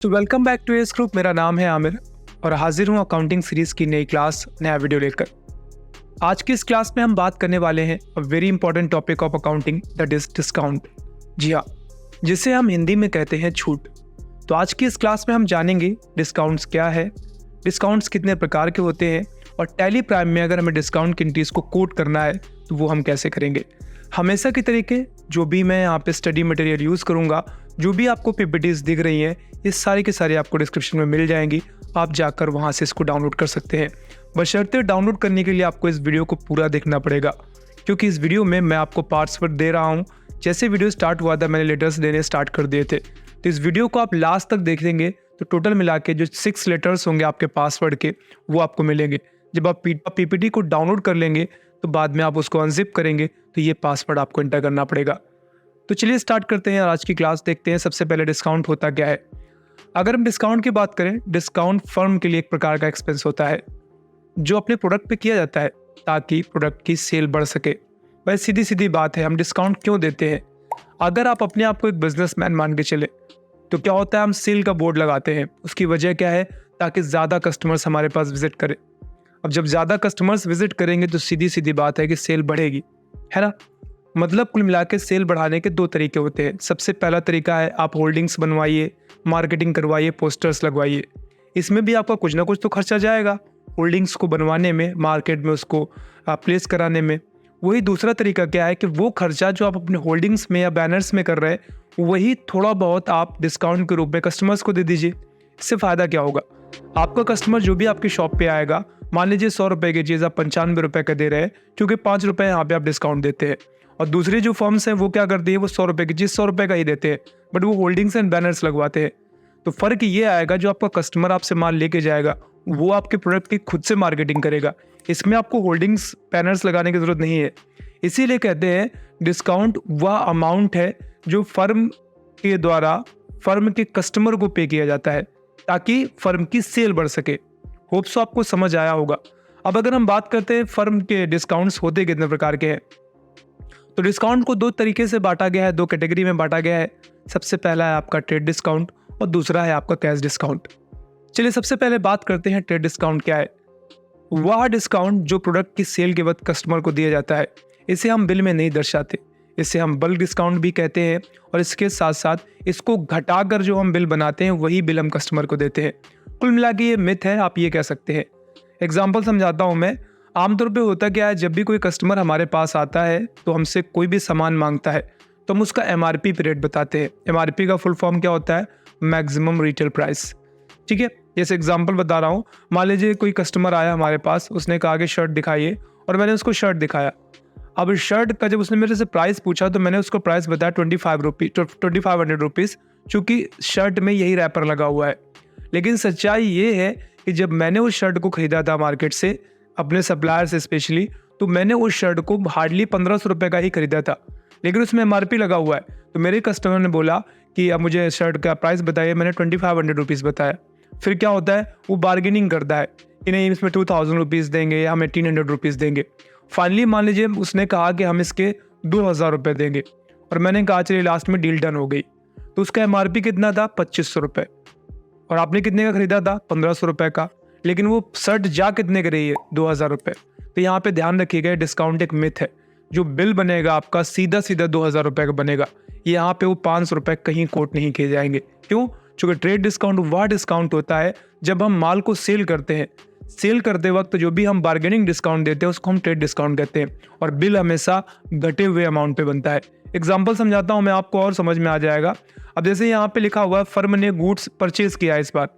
तो welcome back to S group. मेरा नाम है आमिर और हाजिर हूँ अकाउंटिंग सीरीज की नई क्लास नया वीडियो लेकर। आज की इस क्लास में हम बात करने वाले हैं a very important topic of accounting that is discount. जी हाँ, जिसे हम हिंदी में कहते हैं छूट। तो आज की इस क्लास में हम जानेंगे डिस्काउंट्स क्या है, डिस्काउंट्स कितने प्रकार के होते हैं और टैली प्राइम में अगर हमें डिस्काउंट की एंट्रीज को कोट करना है तो वो हम कैसे करेंगे। हमेशा की तरीके जो भी मैं यहाँ पे स्टडी मटेरियल यूज़ करूँगा, जो भी आपको पीपीटीज दिख रही हैं, ये सारी की सारी आपको डिस्क्रिप्शन में मिल जाएंगी। आप जाकर वहाँ से इसको डाउनलोड कर सकते हैं। बशर्ते डाउनलोड करने के लिए आपको इस वीडियो को पूरा देखना पड़ेगा, क्योंकि इस वीडियो में मैं आपको पार्ट्स दे रहा हूँ। जैसे वीडियो स्टार्ट हुआ था मैंने लेटर्स देने स्टार्ट कर दिए थे, तो इस वीडियो को आप लास्ट तक देखेंगे तो टोटल मिला के जो 6 लेटर्स होंगे आपके पासवर्ड के, वो आपको मिलेंगे। जब आप पीपीटी को डाउनलोड कर लेंगे तो बाद में आप उसको अनजिप करेंगे तो ये पासवर्ड आपको एंटर करना पड़ेगा। तो चलिए स्टार्ट करते हैं आज की क्लास। देखते हैं सबसे पहले डिस्काउंट होता क्या है। अगर हम डिस्काउंट की बात करें, डिस्काउंट फर्म के लिए एक प्रकार का एक्सपेंस होता है जो अपने प्रोडक्ट पे किया जाता है ताकि प्रोडक्ट की सेल बढ़ सके। भाई सीधी सीधी बात है, हम डिस्काउंट क्यों देते हैं। अगर आप अपने आप को एक बिजनेसमैन मान के चले तो क्या होता है, हम सेल का बोर्ड लगाते हैं। उसकी वजह क्या है, ताकि ज़्यादा कस्टमर्स हमारे पास विजिट करें। अब जब ज़्यादा कस्टमर्स विजिट करेंगे तो सीधी सीधी बात है कि सेल बढ़ेगी, है ना। मतलब कुल मिला के सेल बढ़ाने के 2 तरीके होते हैं। सबसे पहला तरीका है आप होल्डिंग्स बनवाइए, मार्केटिंग करवाइए, पोस्टर्स लगवाइए। इसमें भी आपका कुछ ना कुछ तो खर्चा जाएगा, होल्डिंग्स को बनवाने में, मार्केट में उसको प्लेस कराने में। वही दूसरा तरीका क्या है कि वो खर्चा जो आप अपने होल्डिंग्स में या बैनर्स में कर रहे हैं, वही थोड़ा बहुत आप डिस्काउंट के रूप में कस्टमर्स को दे दीजिए। इससे फ़ायदा क्या होगा, आपका कस्टमर जो भी आपकी शॉप पे आएगा, मान लीजिए 100 रुपये की चीज़ आप 95 रुपये का दे रहे हैं, क्योंकि 5 रुपये यहाँ पे आप डिस्काउंट देते हैं। और दूसरी जो फर्म्स हैं वो क्या करती है, वो 100 रुपये की चीज़ 100 रुपये का ही देते हैं, बट वो होल्डिंग्स एंड बैनर्स लगवाते हैं। तो फ़र्क ये आएगा, जो आपका कस्टमर आपसे माल लेके जाएगा वो आपके प्रोडक्ट की खुद से मार्केटिंग करेगा। इसमें आपको होल्डिंग्स बैनर्स लगाने की ज़रूरत नहीं है। इसीलिए कहते हैं डिस्काउंट वह अमाउंट है जो फर्म के द्वारा फर्म के कस्टमर को पे किया जाता है ताकि फर्म की सेल बढ़ सके। होप्स आपको समझ आया होगा। अब अगर हम बात करते हैं फर्म के डिस्काउंट्स होते कितने प्रकार के हैं, तो डिस्काउंट को 2 तरीके से बांटा गया है, 2 कैटेगरी में बांटा गया है। सबसे पहला है आपका ट्रेड डिस्काउंट और दूसरा है आपका कैश डिस्काउंट। चलिए सबसे पहले बात करते हैं ट्रेड डिस्काउंट क्या है। वह डिस्काउंट जो प्रोडक्ट की सेल के वक्त कस्टमर को दिया जाता है, इसे हम बिल में नहीं दर्शाते। इसे हम बल्क डिस्काउंट भी कहते हैं और इसके साथ साथ इसको घटाकर जो हम बिल बनाते हैं वही बिल हम कस्टमर को देते हैं। कुल मिला के ये मिथ है, आप ये कह सकते हैं। एग्जाम्पल समझाता हूँ मैं। आमतौर पे होता क्या है, जब भी कोई कस्टमर हमारे पास आता है तो हमसे कोई भी सामान मांगता है तो हम उसका MRP पे रेट बताते हैं। MRP का फुल फॉर्म क्या होता है, मैक्सिमम रिटेल प्राइस। ठीक है, जैसे एग्जाम्पल बता रहा हूँ। मान लीजिए कोई कस्टमर आया हमारे पास, उसने कहा कि शर्ट दिखाइए और मैंने उसको शर्ट दिखाया। अब शर्ट का जब उसने मेरे से प्राइस पूछा तो मैंने उसको प्राइस बताया 2500 रुपीज़, चूँकि शर्ट में यही रैपर लगा हुआ है। लेकिन सच्चाई ये है कि जब मैंने उस शर्ट को ख़रीदा था मार्केट से, अपने सप्लायर से स्पेशली, तो मैंने उस शर्ट को हार्डली 1500 रुपये का ही खरीदा था, लेकिन उसमें MRP लगा हुआ है। तो मेरे कस्टमर ने बोला कि अब मुझे शर्ट का प्राइस बताइए, मैंने 2500 रुपीज़ बताया। फिर क्या होता है, वो बार्गेनिंग करता है कि नहीं इसमें 2000 रुपीज़ देंगे या हम 1800 रुपीज़ देंगे। फाइनली मान लीजिए उसने कहा कि हम इसके 2000 रुपये देंगे और मैंने कहा चलिए लास्ट में डील डन हो गई। तो उसका MRP कितना था, 2500 रुपये, और आपने कितने का खरीदा था, 1500 रुपये का। लेकिन वो शर्ट जा कितने का रही है, 2000 रुपये। तो यहाँ पे ध्यान रखिएगा, डिस्काउंट एक मिथ है। जो बिल बनेगा आपका सीधा सीधा 2000 रुपये का बनेगा। यहाँ पे वो 500 रुपये कहीं कोट नहीं किए जाएंगे। क्यों? क्योंकि ट्रेड डिस्काउंट वह डिस्काउंट होता है जब हम माल को सेल करते हैं। सेल करते वक्त जो भी हम बार्गेनिंग डिस्काउंट देते हैं उसको हम ट्रेड डिस्काउंट कहते हैं, और बिल हमेशा घटे हुए अमाउंट पे बनता है। एग्जाम्पल समझाता हूँ मैं आपको और समझ में आ जाएगा। अब जैसे यहाँ पे लिखा हुआ है फर्म ने गुड्स परचेज किया है इस बार,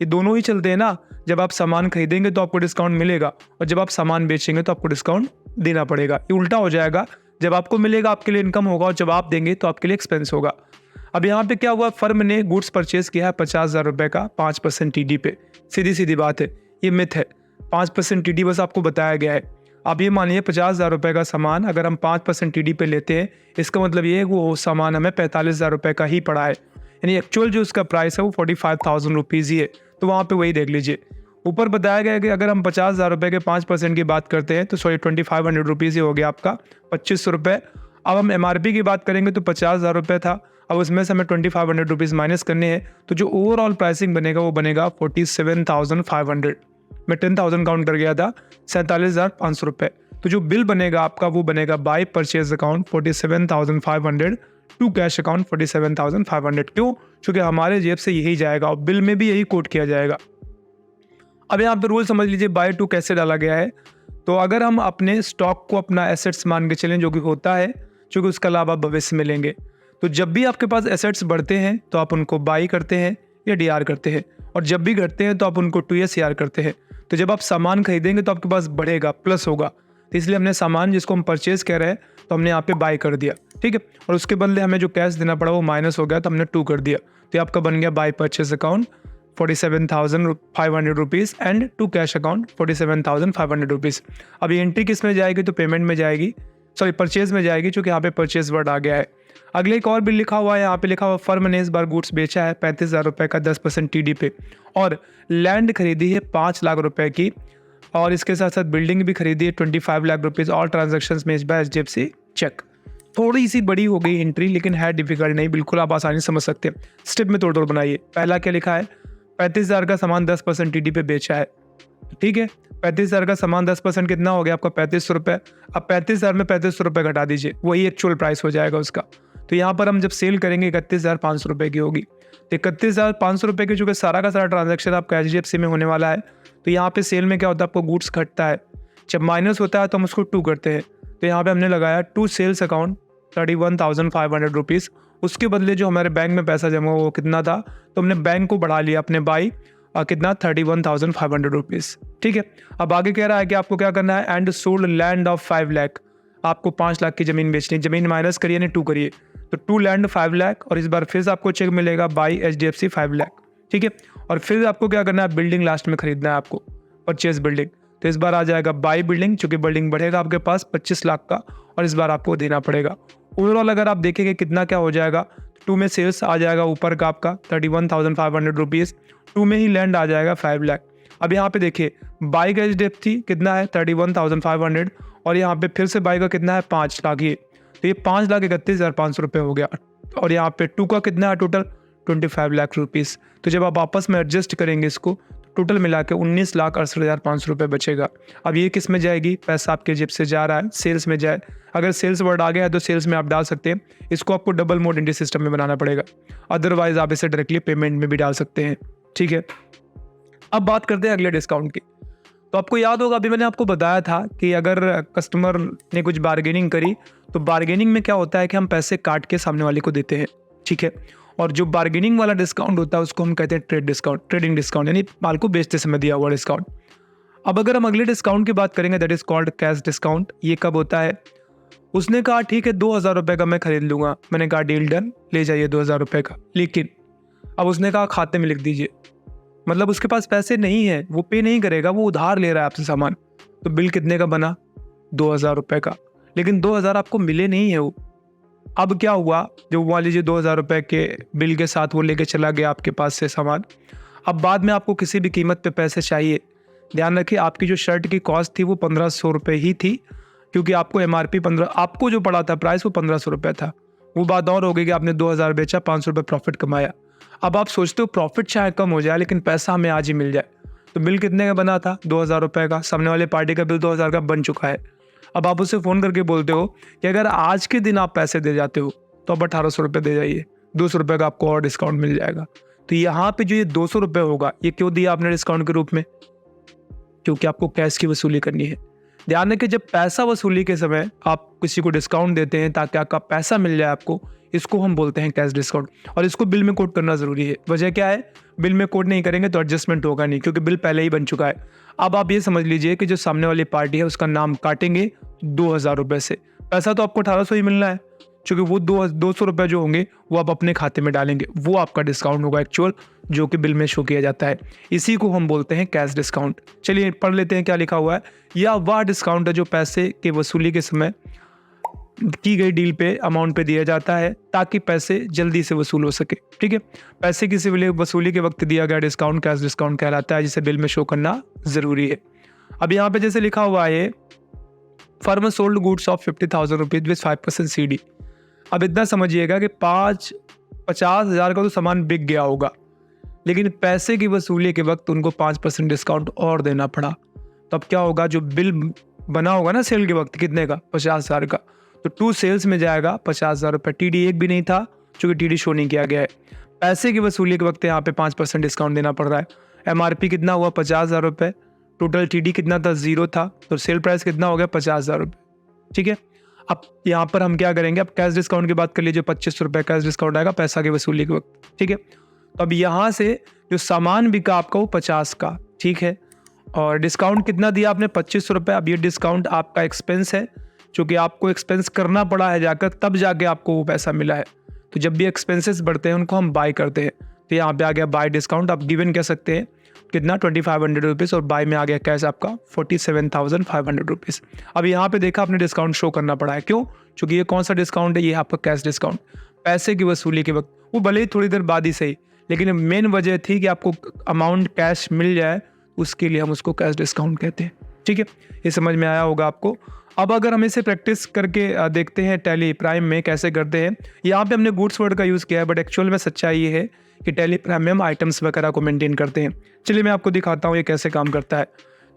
ये दोनों ही चलते हैं ना। जब आप सामान खरीदेंगे तो आपको डिस्काउंट मिलेगा और जब आप सामान बेचेंगे तो आपको डिस्काउंट देना पड़ेगा। ये उल्टा हो जाएगा, जब आपको मिलेगा आपके लिए इनकम होगा और जब आप देंगे तो आपके लिए एक्सपेंस होगा। अब यहाँ पे क्या हुआ, फर्म ने गुड्स परचेज किया है 50,000 रुपये का 5% TD पे। सीधी सीधी बात है, ये मिथ है। 5% TD बस आपको बताया गया है। आप ये मानिए 50,000 रुपये का सामान अगर हम 5% TD पे लेते हैं, इसका मतलब ये है वो सामान हमें 45,000 रुपये का ही पड़ा है, यानी एक्चुअल जो उसका प्राइस है वो 45,000 रुपीज़ ही है। तो वहाँ पे वही देख लीजिए। ऊपर बताया गया है कि अगर हम 50,000 रुपये के 5% की बात करते हैं तो 2500 रुपीज़ ही हो गया आपका 2500 रुपये। अब हम MRP की बात करेंगे तो 50,000 रुपये था, अब उसमें से हमें 2500 रुपीज़ माइनस करने हैं, तो जो ओवरऑल प्राइसिंग बनेगा वो बनेगा 47,500। मैं 10,000 काउंट कर गया था, 47,500 रुपये। तो जो बिल बनेगा आपका वो बनेगा by purchase account 47,500 to cash account 47,500। क्यों? क्योंकि हमारे जेब से यही जाएगा और बिल में भी यही कोट किया जाएगा। अब यहाँ पे रूल समझ लीजिए बाय टू कैसे डाला गया है। तो अगर हम अपने स्टॉक को अपना एसेट्स मान के चलें, जो कि होता है, क्योंकि उसका लाभ आप भविष्य में लेंगे, तो जब भी आपके पास एसेट्स बढ़ते हैं तो आप उनको बाई करते हैं या डीआर करते हैं, और जब भी घटते हैं तो आप उनको 2SCR करते हैं। तो जब आप सामान खरीदेंगे तो आपके पास बढ़ेगा, प्लस होगा, तो इसलिए हमने सामान जिसको हम परचेज कह रहे हैं तो हमने यहाँ पे बाय कर दिया, ठीक है। और उसके बदले हमें जो कैश देना पड़ा वो माइनस हो गया, तो हमने 2 कर दिया। तो ये आपका बन गया by purchase account 47,500 rupees and to cash account 47,500 rupees. अब ये एंट्री किस में जाएगी? तो पेमेंट में जाएगी, सॉरी परचेज में जाएगी, क्योंकि यहाँ पे परचेज वर्ड आ गया है। अगले एक और बिल लिखा हुआ है, यहाँ पे लिखा हुआ फर्म ने इस बार गुड्स बेचा है 35,000 रुपये का 10% TD पे, और लैंड खरीदी है 5 लाख रुपए की, और इसके साथ साथ बिल्डिंग भी खरीदी है 25 लाख रुपीज़। ऑल ट्रांजेक्शन्स में इस बार HDFC चेक। थोड़ी सी बड़ी हो गई एंट्री, लेकिन है डिफिकल्ट नहीं, बिल्कुल आप आसानी से समझ सकते हैं। स्टेप में तोड़ बनाइए। पहला क्या लिखा है? 35,000 का सामान 10% TD पे बेचा है, ठीक है। 35,000 का सामान 10% कितना हो गया आपका? 3500 रुपये। अब 35,000 में 3500 रुपये घटा दीजिए, वही एक्चुअल प्राइस हो जाएगा उसका। तो यहाँ पर हम जब सेल करेंगे 31,500 रुपये की होगी। तो 31,500 रुपये की चूँकि सारा का सारा ट्रांजैक्शन आपका HDFC में होने वाला है, तो यहाँ पे सेल में क्या होता है, आपको गुड्स घटता है, जब माइनस होता है तो हम उसको 2 करते हैं। तो यहाँ पे हमने लगाया टू सेल्स अकाउंट 31,500 रुपीज़। उसके बदले जो हमारे बैंक में पैसा जमा हुआ वो कितना था, तो हमने बैंक को बढ़ा लिया अपने बाई कितना 31,500 रुपीज़, ठीक है। अब आगे कह रहा है कि आपको क्या करना है, and sold land of 5 lakh. आपको 5 लाख की ज़मीन बेचनी, ज़मीन माइनस करिए नहीं 2 करिए, तो 2 लैंड 5 लाख, और इस बार फिर से आपको चेक मिलेगा बाई HDFC 5 लाख, ठीक है। और फिर आपको क्या करना है, बिल्डिंग लास्ट में खरीदना है आपको, परचेज बिल्डिंग। तो इस बार आ जाएगा बाई बिल्डिंग, चूँकि बिल्डिंग बढ़ेगा आपके पास 25 लाख का, और इस बार आपको देना पड़ेगा। ओवरऑल अगर आप देखेंगे कितना क्या हो जाएगा, 2 में सेल्स आ जाएगा ऊपर का आपका 31,500 रुपीज़, 2 में ही लैंड आ जाएगा 5 लाख। अब यहाँ पे देखिए बाई का HDFC कितना है 31,500, और यहाँ पे फिर से बाई का कितना है 5 लाख। ये तो ये 5,31,500 रुपये हो गया, और यहाँ पे 2 का कितना है टोटल 25 लाख रुपीज़। तो जब आप आपस में एडजस्ट करेंगे इसको, टोटल मिला के 19,68,500 रुपये बचेगा। अब ये किस में जाएगी? पैसा आपके जेब से जा रहा है, सेल्स में जाए। अगर सेल्स वर्ड आ गया है तो सेल्स में आप डाल सकते हैं, इसको आपको डबल मोड एंट्री सिस्टम में बनाना पड़ेगा, अदरवाइज आप इसे डायरेक्टली पेमेंट में भी डाल सकते हैं, ठीक है। अब बात करते हैं अगले डिस्काउंट की। तो आपको याद होगा अभी मैंने आपको बताया था कि अगर कस्टमर ने कुछ बार्गेनिंग करी, तो बार्गेनिंग में क्या होता है कि हम पैसे काट के सामने वाले को देते हैं, ठीक है। और जो बार्गेनिंग वाला डिस्काउंट होता है उसको हम कहते हैं ट्रेड डिस्काउंट, ट्रेडिंग डिस्काउंट, यानी माल को बेचते समय दिया हुआ डिस्काउंट। अब अगर हम अगले डिस्काउंट की बात करेंगे, that is called cash discount. ये कब होता है? उसने कहा ठीक है 2,000 रुपये का मैं खरीद लूँगा, मैंने कहा डील डन, ले जाइए 2,000 रुपये का। लेकिन अब उसने कहा खाते में लिख दीजिए, मतलब उसके पास पैसे नहीं है, वो पे नहीं करेगा, वो उधार ले रहा है आपसे सामान। तो बिल कितने का बना? 2,000 रुपये का, लेकिन 2,000 आपको मिले नहीं है वो। अब क्या हुआ, जो मान लीजिए 2,000 रुपये के बिल के साथ वो लेके चला गया आपके पास से सामान। अब बाद में आपको किसी भी कीमत पे पैसे चाहिए, ध्यान रखिए आपकी जो शर्ट की कॉस्ट थी वो 1,500 रुपये ही थी, क्योंकि आपको MRP 15, आपको जो पड़ा था प्राइस वो 1,500 रुपये था। वो बात और हो गई कि आपने 2,000 बेचा, 500 रुपये प्रॉफिट कमाया। अब आप सोचते हो प्रॉफिट चाहे कम हो जाए लेकिन पैसा हमें आज ही मिल जाए। तो बिल कितने का बना था? 2,000 रुपये का। सामने वाले पार्टी का बिल 2,000 का बन चुका है। अब आप उसे फ़ोन करके बोलते हो कि अगर आज के दिन आप पैसे दे जाते हो तो अब 1,800 रुपये दे जाइए, 200 रुपये का आपको और डिस्काउंट मिल जाएगा। तो यहाँ पे जो ये 200 रुपये होगा, ये क्यों दिया आपने डिस्काउंट के रूप में? क्योंकि आपको कैश की वसूली करनी है। ध्यान रखिए जब पैसा वसूली के समय आप किसी को डिस्काउंट देते हैं ताकि आपका पैसा मिल जाए आपको, इसको हम बोलते हैं कैश डिस्काउंट। और इसको बिल में कोट करना ज़रूरी है। वजह क्या है? बिल में कोट नहीं करेंगे तो एडजस्टमेंट होगा नहीं, क्योंकि बिल पहले ही बन चुका है। अब आप ये समझ लीजिए कि जो सामने वाली पार्टी है उसका नाम काटेंगे 2,000 रुपये से, पैसा तो आपको 1,800 ही मिलना है, क्योंकि वो 200 रुपये जो होंगे वो आप अपने खाते में डालेंगे, वो आपका डिस्काउंट होगा एक्चुअल, जो कि बिल में शो किया जाता है। इसी को हम बोलते हैं कैश डिस्काउंट। चलिए पढ़ लेते हैं क्या लिखा हुआ है। या वह डिस्काउंट है जो पैसे के वसूली के समय की गई डील पे अमाउंट पे दिया जाता है ताकि पैसे जल्दी से वसूल हो सके, ठीक है। पैसे की वसूली के वक्त दिया गया डिस्काउंट कैश डिस्काउंट कहलाता है, जिसे बिल में शो करना जरूरी है। अब यहाँ पे जैसे लिखा हुआ है firm sold goods of 50,000 rupees with 5% CD। अब इतना समझिएगा कि 5 50,000 का तो सामान बिक गया होगा, लेकिन पैसे की वसूली के वक्त उनको 5% डिस्काउंट और देना पड़ा। तब क्या होगा, जो बिल बना होगा ना सेल के वक्त, कितने का, 50,000 का, तो टू सेल्स में जाएगा 50,000 रुपये। TD एक भी नहीं था, चूँकि TD शो नहीं किया गया है। पैसे की वसूली के वक्त यहाँ पे 5% डिस्काउंट देना पड़ रहा है। MRP कितना हुआ, 50,000 रुपये। टोटल TD कितना था, 0 था, तो सेल प्राइस कितना हो गया, 50,000 रुपये। ठीक है, अब यहाँ पर हम क्या करेंगे, अब कैश डिस्काउंट की बात कर लीजिए। 25 रुपये कैश डिस्काउंट आएगा पैसा की वसूली के वक्त। ठीक है, तो अब यहाँ से जो सामान बिका आपका वो 50 का, ठीक है, और डिस्काउंट कितना दिया आपने, 25 रुपये। अब ये डिस्काउंट आपका एक्सपेंस है, चूँकि आपको एक्सपेंस करना पड़ा है जाकर, तब जाके आपको वो पैसा मिला है। तो जब भी एक्सपेंसेस बढ़ते हैं उनको हम बाय करते हैं, तो यहाँ पे आ गया बाय डिस्काउंट। आप गिवन कह सकते हैं कितना, 2500 रुपीज़, और बाय में आ गया कैश आपका 47,500 रुपीज़। अब यहाँ पे देखा आपने डिस्काउंट शो करना पड़ा है, क्यों, क्योंकि ये कौन सा डिस्काउंट है, ये आपका कैश डिस्काउंट। पैसे की वसूली के वक्त, वो भले ही थोड़ी देर बाद ही सही, लेकिन मेन वजह थी कि आपको अमाउंट कैश मिल जाए, उसके लिए हम उसको कैश डिस्काउंट कहते हैं। ठीक है, ये समझ में आया होगा आपको। अब अगर हम इसे प्रैक्टिस करके देखते हैं टैली प्राइम में कैसे करते हैं। यहाँ पे हमने गुड्स वर्ड का यूज़ किया है, बट एक्चुअल में सच्चाई ये है कि टैली प्राइम में हम आइटम्स वगैरह को मेंटेन करते हैं। चलिए मैं आपको दिखाता हूँ ये कैसे काम करता है।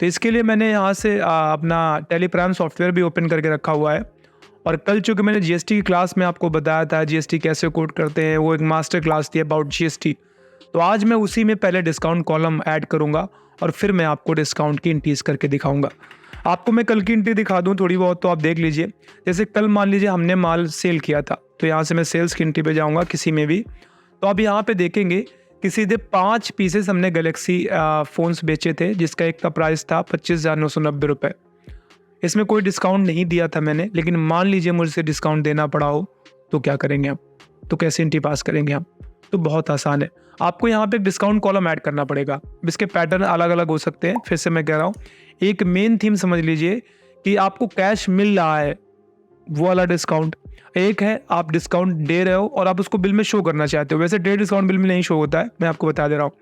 तो इसके लिए मैंने यहाँ से अपना टैली प्राइम सॉफ्टवेयर भी ओपन करके रखा हुआ है, और कल चूँकि मैंने GST की क्लास में आपको बताया था GST कैसे कोड करते हैं, वो एक मास्टर क्लास थी अबाउट GST। तो आज मैं उसी में पहले डिस्काउंट कॉलम ऐड करूँगा, और फिर मैं आपको डिस्काउंट की एंट्रीज करके दिखाऊंगा। आपको मैं कल की एंट्री दिखा दूं थोड़ी बहुत, तो आप देख लीजिए। जैसे कल मान लीजिए हमने माल सेल किया था, तो यहाँ से मैं सेल्स की एंट्री पे जाऊँगा किसी में भी। तो आप यहाँ पे देखेंगे कि सीधे 5 पीसेस हमने गैलेक्सी फ़ोन्स बेचे थे, जिसका एक का प्राइस था 25,990 रुपये। इसमें कोई डिस्काउंट नहीं दिया था मैंने, लेकिन मान लीजिए मुझसे डिस्काउंट देना पड़ा हो, तो क्या करेंगे आप, तो कैसे एंट्री पास करेंगे आप। तो बहुत आसान है, आपको यहाँ पे एक डिस्काउंट कॉलम ऐड करना पड़ेगा। इसके पैटर्न अलग अलग हो सकते हैं, फिर से मैं कह रहा हूँ, एक मेन थीम समझ लीजिए कि आपको कैश मिल रहा है, वो वाला डिस्काउंट। एक है आप डिस्काउंट दे रहे हो और आप उसको बिल में शो करना चाहते हो। वैसे डे डिस्काउंट बिल में नहीं शो होता है, मैं आपको बता दे रहा हूँ।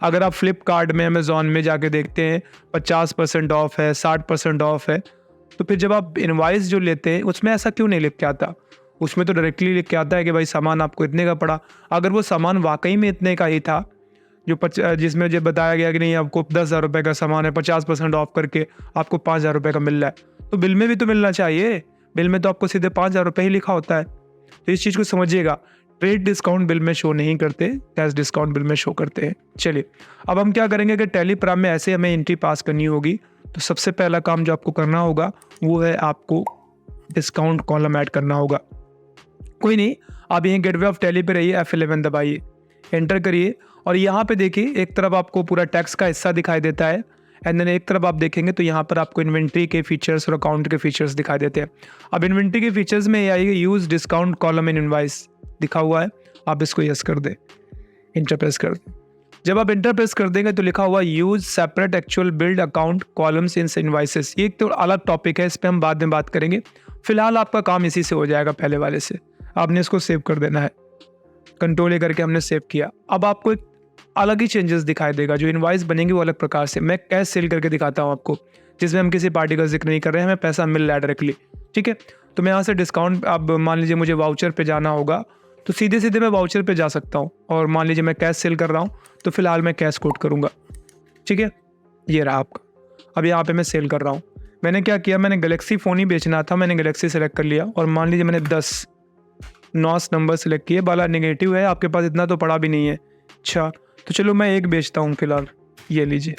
अगर आप फ्लिपकार्ट में, अमेजोन में जाके देखते हैं 50% ऑफ है, 60% ऑफ है, तो फिर जब आप इनवाइस जो लेते हैं उसमें ऐसा क्यों नहीं लिख के आता। उसमें तो डायरेक्टली लिख के आता है कि भाई सामान आपको इतने का पड़ा। अगर वो सामान वाकई में इतने का ही था, जिसमें जब बताया गया कि नहीं आपको 10,000 रुपये का सामान है, 50% ऑफ करके आपको 5,000 रुपये का मिल रहा है, तो बिल में भी तो मिलना चाहिए। बिल में तो आपको सीधे 5,000 रुपये ही लिखा होता है। तो इस चीज़ को समझिएगा, ट्रेड डिस्काउंट बिल में शो नहीं करते, कैश डिस्काउंट बिल में शो करते हैं। चलिए अब हम क्या करेंगे कि टैली प्राइम में ऐसे हमें एंट्री पास करनी होगी। तो सबसे पहला काम जो आपको करना होगा वो है आपको डिस्काउंट कॉलम ऐड करना होगा। कोई नहीं, आप यहीं गेटवे ऑफ टैली पे रहिए, F11 दबाइए, एंटर करिए, और यहाँ पे देखिए एक तरफ आपको पूरा टैक्स का हिस्सा दिखाई देता है, एंड देन एक तरफ आप देखेंगे तो यहाँ पर आपको इन्वेंट्री के फीचर्स और अकाउंट के फीचर्स दिखाई देते हैं। अब इन्वेंट्री के फीचर्स में ये आइए, use discount column in invoice दिखा हुआ है, आप इसको यस कर दें, इंटर प्रेस कर दें। जब आप इंटर प्रेस कर देंगे तो लिखा हुआ use separate actual build account columns in invoices. ये एक तो अलग टॉपिक है, इस पर हम बाद में बात करेंगे। फिलहाल आपका काम इसी से हो जाएगा, पहले वाले से। आपने इसको सेव कर देना है, कंट्रोल करके हमने सेव किया। अब आपको एक अलग ही चेंजेस दिखाई देगा, जो इनवाइस बनेंगे वो अलग प्रकार से। मैं कैश सेल करके दिखाता हूँ आपको, जिसमें हम किसी पार्टी का जिक्र नहीं कर रहे हैं, हमें पैसा मिल रहा है डायरेक्टली। ठीक है, तो मैं यहाँ से डिस्काउंट, अब मान लीजिए मुझे वाउचर पे जाना होगा, तो सीधे सीधे मैं वाउचर पे जा सकता हूँ। और मान लीजिए मैं कैश सेल कर रहा हूँ, तो फिलहाल मैं कैश कोड करूँगा। ठीक है, ये रहा आपका। अब यहाँ पे मैं सेल कर रहा हूँ। मैंने क्या किया, मैंने गैलेक्सी फ़ोन ही बेचना था, मैंने गैलेक्सी सेलेक्ट कर लिया, और मान लीजिए मैंने 10 नॉस नंबर सेलेक्ट किए। बाला नेगेटिव है, आपके पास इतना तो पड़ा भी नहीं है। अच्छा, तो चलो मैं एक बेचता हूँ फिलहाल, ये लीजिए,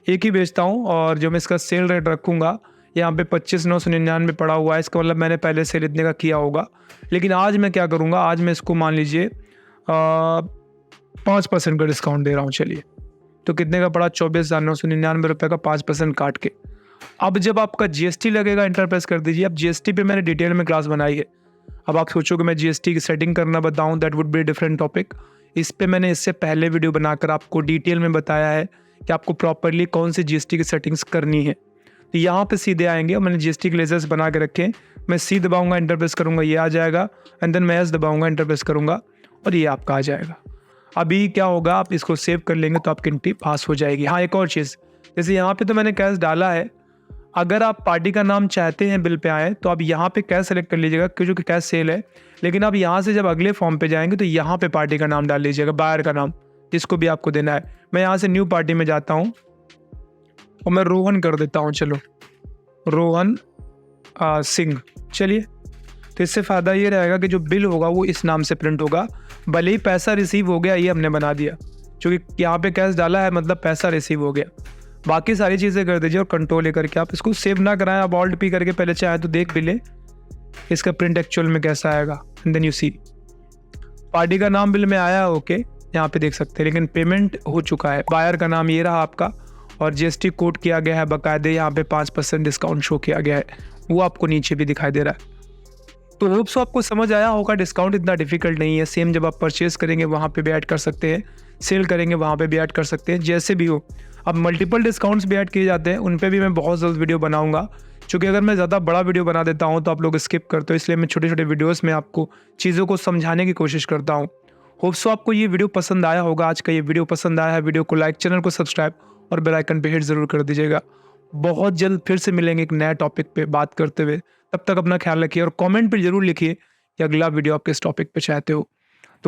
एक ही बेचता हूँ। और जो मैं इसका सेल रेट रखूँगा, यहाँ पे 25,999 पड़ा हुआ है, इसका मतलब मैंने पहले सेल इतने का किया होगा। लेकिन आज मैं क्या करूँगा, आज मैं इसको मान लीजिए 5% का डिस्काउंट दे रहा हूँ। चलिए, तो कितने का पड़ा, 24,999 रुपये का 5% काट के। अब जब आपका GST लगेगा, इंटर प्रेस कर दीजिए। अब GST पे मैंने डिटेल में क्लास बनाई है। अब आप सोचोगे मैं GST की सेटिंग करना बताऊँ, that would be different topic. इस पे मैंने इससे पहले वीडियो बनाकर आपको डिटेल में बताया है कि आपको प्रॉपरली कौन सी GST की सेटिंग्स करनी है। तो यहाँ पे सीधे आएंगे, और मैंने GST के लेजर्स बना के रखे हैं। मैं सी दबाऊंगा, इंटर प्रेस करूँगा, ये आ जाएगा, एंड देन मैं एस दबाऊंगा, इंटर प्रेस करूँगा, और ये आपका आ जाएगा। अभी क्या होगा, आप इसको सेव कर लेंगे तो आपकी एंट्री पास हो जाएगी। हाँ, एक और चीज़, जैसे यहाँ पे तो मैंने कैश डाला है, अगर आप पार्टी का नाम चाहते हैं बिल पे आए तो आप यहाँ पे कैश सेलेक्ट कर लीजिएगा क्योंकि कैश सेल है। लेकिन आप यहाँ से जब अगले फॉर्म पे जाएंगे तो यहाँ पे पार्टी का नाम डाल लीजिएगा, बायर का नाम जिसको भी आपको देना है। मैं यहाँ से न्यू पार्टी में जाता हूँ और मैं रोहन कर देता हूँ, चलो रोहन सिंह। चलिए, तो इससे फ़ायदा ये रहेगा कि जो बिल होगा वो इस नाम से प्रिंट होगा। भले ही पैसा रिसीव हो गया ये हमने बना दिया, क्योंकि यहाँ पे कैश डाला है मतलब पैसा रिसीव हो गया। बाकी सारी चीज़ें कर दीजिए और कंट्रोल ले करके आप इसको सेव ना कराएं, आप ऑल्ट पी करके पहले चाहे तो देख भी ले इसका प्रिंट एक्चुअल में कैसा आएगा। And then you see party का नाम बिल में आया, ओके यहाँ पे देख सकते हैं, लेकिन पेमेंट हो चुका है। बायर का नाम ये रहा आपका और जीएसटी कोड किया गया है बाकायदे, यहाँ पे 5% डिस्काउंट शो किया गया है, वो आपको नीचे भी दिखाई दे रहा है। तो होप सो आपको समझ आया होगा, डिस्काउंट इतना डिफिकल्ट नहीं है। सेम जब आप परचेज करेंगे वहाँ पे भी ऐड कर सकते हैं, सेल करेंगे वहाँ पे भी ऐड कर सकते हैं, जैसे भी हो। अब मल्टीपल डिस्काउंट्स भी ऐड किए जाते हैं, उन पे भी मैं बहुत जल्द वीडियो बनाऊंगा, क्योंकि अगर मैं ज़्यादा बड़ा वीडियो बना देता हूँ तो आप लोग स्किप करते हो, इसलिए मैं छोटे छोटे वीडियोज़ में आपको चीज़ों को समझाने की कोशिश करता हूँ। होप सो आपको ये वीडियो पसंद आया होगा। आज का ये वीडियो पसंद आया है, वीडियो को लाइक, चैनल को सब्सक्राइब और बेल आइकन पे हिट ज़रूर कर दीजिएगा। बहुत जल्द फिर से मिलेंगे एक नया टॉपिक पे बात करते हुए। तब तक अपना ख्याल रखिए और कमेंट पे जरूर लिखिए कि अगला वीडियो आप किस टॉपिक पे चाहते हो।